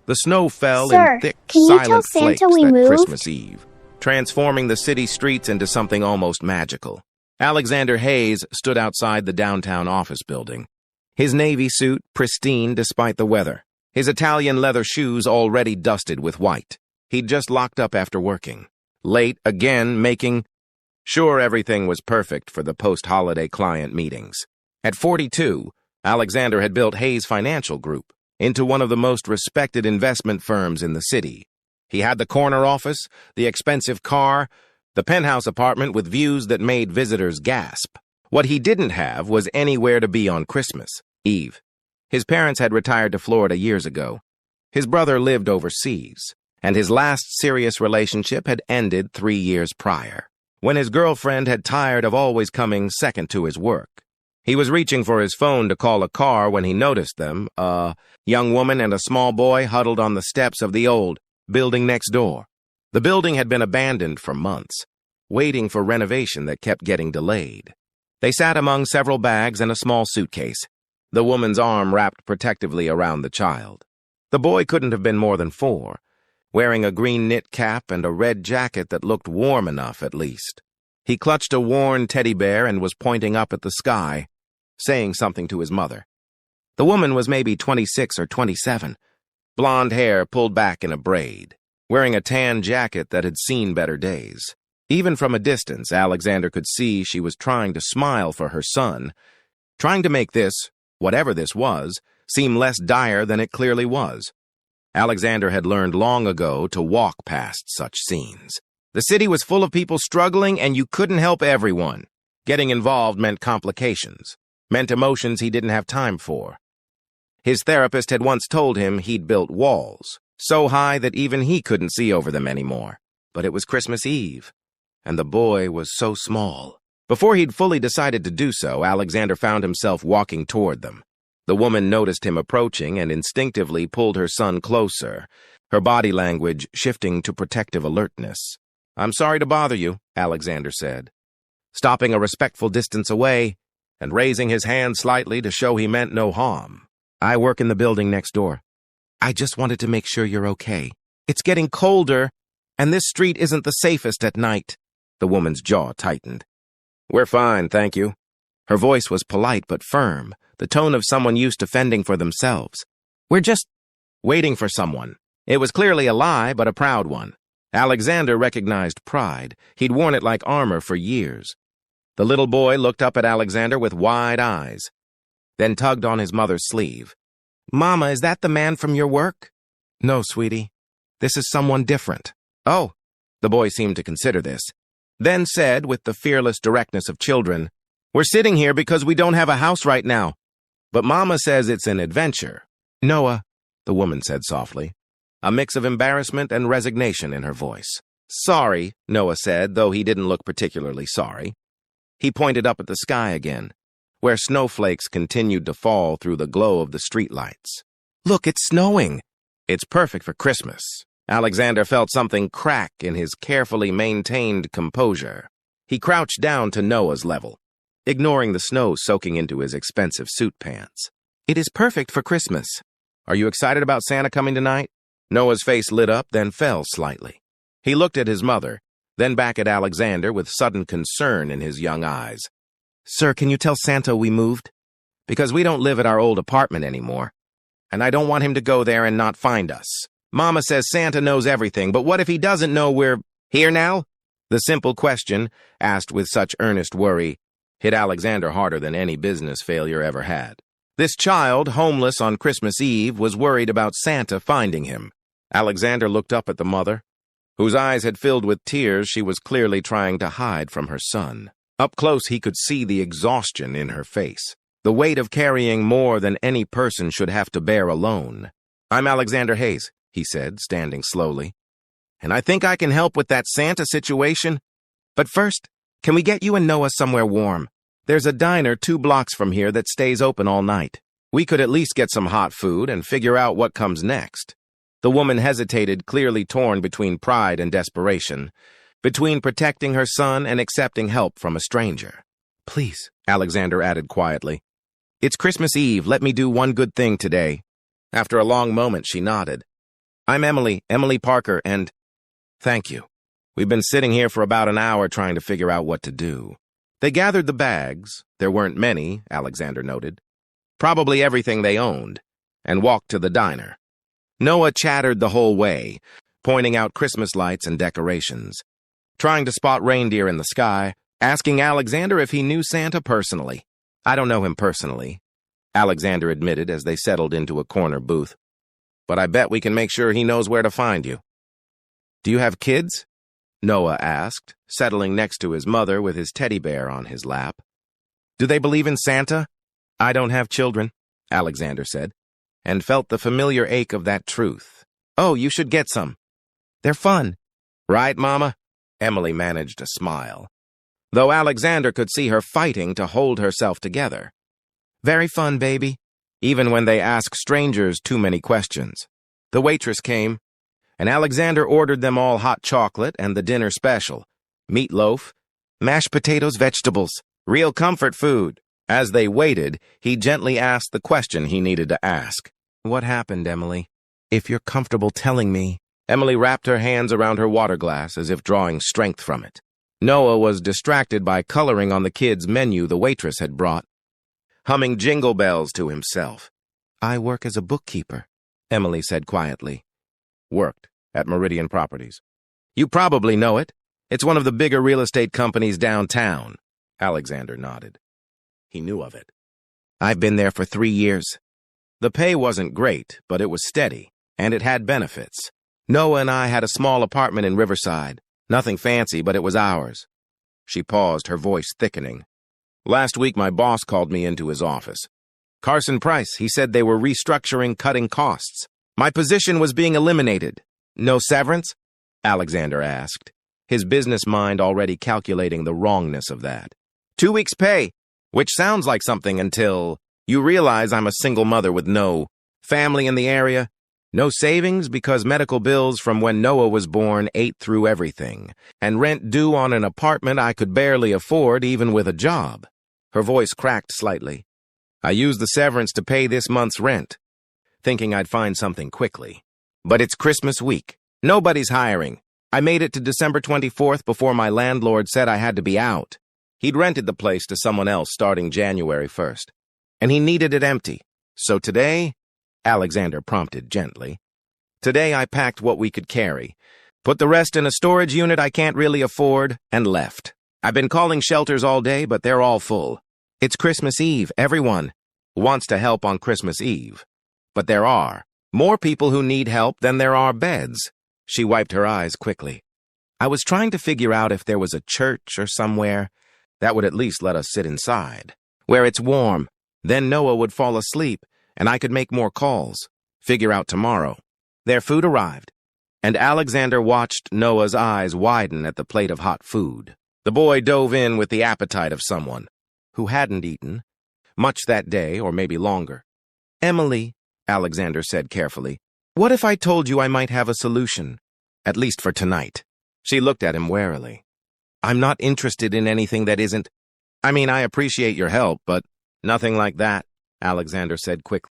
The snow fell in Sir, thick, can you tell silent flakes Santa we that moved? Christmas Eve, transforming the city streets into something almost magical. Alexander Hayes stood outside the downtown office building, his navy suit pristine despite the weather, his Italian leather shoes already dusted with white. He'd just locked up after working. Late again, making sure everything was perfect for the post-holiday client meetings. At 42, Alexander had built Hayes Financial Group into one of the most respected investment firms in the city. He had the corner office, the expensive car, the penthouse apartment with views that made visitors gasp. What he didn't have was anywhere to be on Christmas Eve. His parents had retired to Florida years ago. His brother lived overseas, and his last serious relationship had ended 3 years prior, when his girlfriend had tired of always coming second to his work. He was reaching for his phone to call a car when he noticed them, a young woman and a small boy huddled on the steps of the old building next door. The building had been abandoned for months, waiting for renovation that kept getting delayed. They sat among several bags and a small suitcase, the woman's arm wrapped protectively around the child. The boy couldn't have been more than 4, wearing a green knit cap and a red jacket that looked warm enough at least. He clutched a worn teddy bear and was pointing up at the sky, saying something to his mother. The woman was maybe 26 or 27, blonde hair pulled back in a braid, wearing a tan jacket that had seen better days. Even from a distance, Alexander could see she was trying to smile for her son, trying to make this, whatever this was, seem less dire than it clearly was. Alexander had learned long ago to walk past such scenes. The city was full of people struggling, and you couldn't help everyone. Getting involved meant complications, meant emotions he didn't have time for. His therapist had once told him he'd built walls, so high that even he couldn't see over them anymore. But it was Christmas Eve, and the boy was so small. Before he'd fully decided to do so, Alexander found himself walking toward them. The woman noticed him approaching and instinctively pulled her son closer, her body language shifting to protective alertness. "I'm sorry to bother you," Alexander said, stopping a respectful distance away and raising his hand slightly to show he meant no harm. "I work in the building next door. I just wanted to make sure you're okay. It's getting colder, and this street isn't the safest at night." The woman's jaw tightened. "We're fine, thank you." Her voice was polite but firm, the tone of someone used to fending for themselves. "We're just waiting for someone." It was clearly a lie, but a proud one. Alexander recognized pride. He'd worn it like armor for years. The little boy looked up at Alexander with wide eyes, then tugged on his mother's sleeve. "Mama, is that the man from your work?" "No, sweetie. This is someone different." "Oh." The boy seemed to consider this, then said with the fearless directness of children, "We're sitting here because we don't have a house right now. But Mama says it's an adventure." "Noah," the woman said softly, a mix of embarrassment and resignation in her voice. "Sorry," Noah said, though he didn't look particularly sorry. He pointed up at the sky again, where snowflakes continued to fall through the glow of the streetlights. "Look, it's snowing." "It's perfect for Christmas." Alexander felt something crack in his carefully maintained composure. He crouched down to Noah's level, ignoring the snow soaking into his expensive suit pants. "It is perfect for Christmas. Are you excited about Santa coming tonight?" Noah's face lit up, then fell slightly. He looked at his mother, then back at Alexander with sudden concern in his young eyes. "Sir, can you tell Santa we moved? Because we don't live at our old apartment anymore, and I don't want him to go there and not find us. Mama says Santa knows everything, but what if he doesn't know we're here now?" The simple question, asked with such earnest worry, hit Alexander harder than any business failure ever had. This child, homeless on Christmas Eve, was worried about Santa finding him. Alexander looked up at the mother, whose eyes had filled with tears she was clearly trying to hide from her son. Up close he could see the exhaustion in her face, the weight of carrying more than any person should have to bear alone. "I'm Alexander Hayes," he said, standing slowly, "and I think I can help with that Santa situation. But first, can we get you and Noah somewhere warm? There's a diner 2 blocks from here that stays open all night. We could at least get some hot food and figure out what comes next." The woman hesitated, clearly torn between pride and desperation, between protecting her son and accepting help from a stranger. "Please," Alexander added quietly. "It's Christmas Eve. Let me do one good thing today." After a long moment, she nodded. I'm Emily Parker, and thank you. We've been sitting here for about an hour trying to figure out what to do. They gathered the bags. There weren't many, Alexander noted. Probably everything they owned, and walked to the diner. Noah chattered the whole way, pointing out Christmas lights and decorations, trying to spot reindeer in the sky, asking Alexander if he knew Santa personally. I don't know him personally, Alexander admitted as they settled into a corner booth. But I bet we can make sure he knows where to find you. Do you have kids? Noah asked, settling next to his mother with his teddy bear on his lap. Do they believe in Santa? I don't have children, Alexander said, and felt the familiar ache of that truth. Oh, you should get some. They're fun. Right, Mama? Emily managed a smile, though Alexander could see her fighting to hold herself together. Very fun, baby, even when they ask strangers too many questions. The waitress came, and Alexander ordered them all hot chocolate and the dinner special, meatloaf, mashed potatoes, vegetables, real comfort food. As they waited, he gently asked the question he needed to ask. What happened, Emily? If you're comfortable telling me. Emily wrapped her hands around her water glass as if drawing strength from it. Noah was distracted by coloring on the kids' menu the waitress had brought, humming jingle bells to himself. I work as a bookkeeper, Emily said quietly. Worked at Meridian Properties. You probably know it. It's one of the bigger real estate companies downtown. Alexander nodded. He knew of it. I've been there for 3 years. The pay wasn't great, but it was steady, and it had benefits. Noah and I had a small apartment in Riverside. Nothing fancy, but it was ours. She paused, her voice thickening. Last week, my boss called me into his office. Carson Price, he said they were restructuring, cutting costs. My position was being eliminated. No severance? Alexander asked, his business mind already calculating the wrongness of that. 2 weeks' pay, which sounds like something until you realize I'm a single mother with no family in the area, no savings because medical bills from when Noah was born ate through everything, and rent due on an apartment I could barely afford even with a job. Her voice cracked slightly. I used the severance to pay this month's rent, thinking I'd find something quickly. But it's Christmas week. Nobody's hiring. I made it to December 24th before my landlord said I had to be out. He'd rented the place to someone else starting January 1st, and he needed it empty. So today, Alexander prompted gently, today I packed what we could carry, put the rest in a storage unit I can't really afford, and left. I've been calling shelters all day, but they're all full. It's Christmas Eve. Everyone wants to help on Christmas Eve. But there are more people who need help than there are beds. She wiped her eyes quickly. I was trying to figure out if there was a church or somewhere that would at least let us sit inside, where it's warm. Then Noah would fall asleep, and I could make more calls, figure out tomorrow. Their food arrived, and Alexander watched Noah's eyes widen at the plate of hot food. The boy dove in with the appetite of someone who hadn't eaten much that day, or maybe longer. Emily, Alexander said carefully, what if I told you I might have a solution, at least for tonight? She looked at him warily. I'm not interested in anything that isn't. I appreciate your help, but nothing like that, Alexander said quickly.